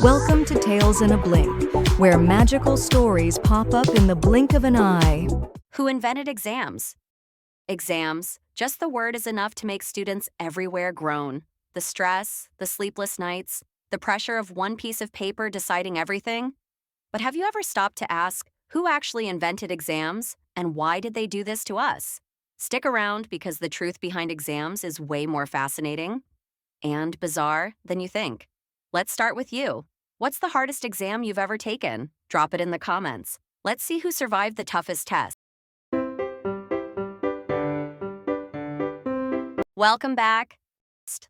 Welcome to Tales in a Blink, where magical stories pop up in the blink of an eye. Who invented exams? Exams, just the word is enough to make students everywhere groan. The stress, the sleepless nights, the pressure of one piece of paper deciding everything. But have you ever stopped to ask, who actually invented exams, and why did they do this to us? Stick around because the truth behind exams is way more fascinating and bizarre than you think. Let's start with you. What's the hardest exam you've ever taken? Drop it in the comments. Let's see who survived the toughest test. Welcome back.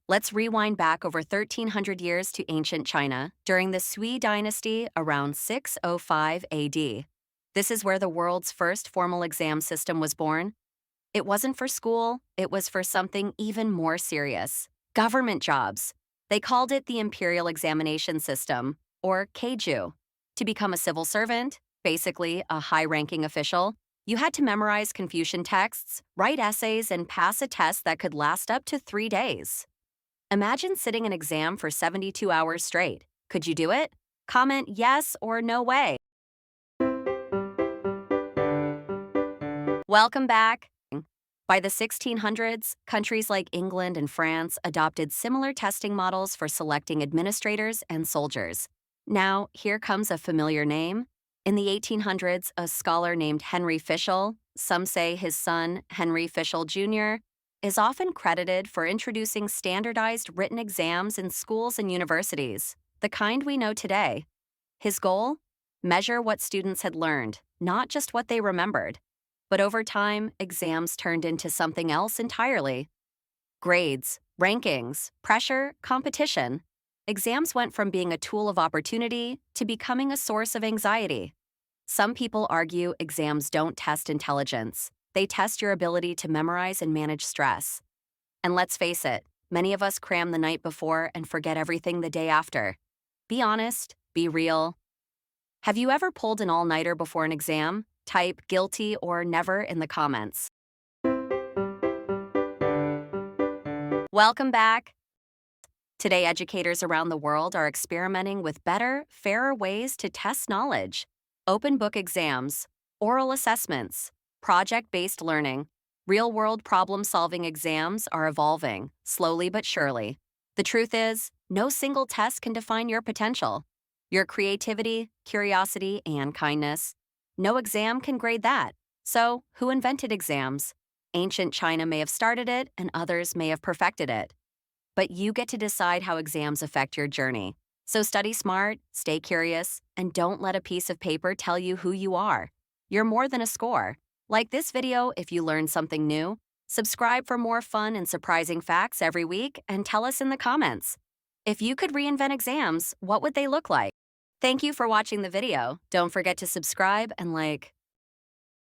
Let's rewind back over 1,300 years to ancient China during the Sui dynasty around 605 AD. This is where the world's first formal exam system was born. It wasn't for school, it was for something even more serious. Government jobs. They called it the Imperial examination system, or Keiju. To become a civil servant, basically a high-ranking official, you had to memorize Confucian texts, write essays, and pass a test that could last up to 3 days. Imagine sitting an exam for 72 hours straight. Could you do it? Comment yes or no way. Welcome back. By the 1600s, countries like England and France adopted similar testing models for selecting administrators and soldiers. Now, here comes a familiar name. In the 1800s, a scholar named Henry Fischel, some say his son, Henry Fischel Jr., is often credited for introducing standardized written exams in schools and universities, the kind we know today. His goal? Measure what students had learned, not just what they remembered. But over time, exams turned into something else entirely. Grades, rankings, pressure, competition. Exams went from being a tool of opportunity to becoming a source of anxiety. Some people argue exams don't test intelligence. They test your ability to memorize and manage stress. And let's face it, many of us cram the night before and forget everything the day after. Be honest, be real. Have you ever pulled an all-nighter before an exam? Type guilty or never in the comments. Welcome back. Today, educators around the world are experimenting with better, fairer ways to test knowledge. Open book exams, oral assessments, project-based learning, real-world problem-solving exams are evolving, slowly but surely. The truth is, no single test can define your potential. Your creativity, curiosity, and kindness. No exam can grade that. So, who invented exams? Ancient China may have started it, and others may have perfected it. But you get to decide how exams affect your journey. So study smart, stay curious, and don't let a piece of paper tell you who you are. You're more than a score. Like this video if you learned something new. Subscribe for more fun and surprising facts every week, and tell us in the comments. If you could reinvent exams, what would they look like? Thank you for watching the video. Don't forget to subscribe and like.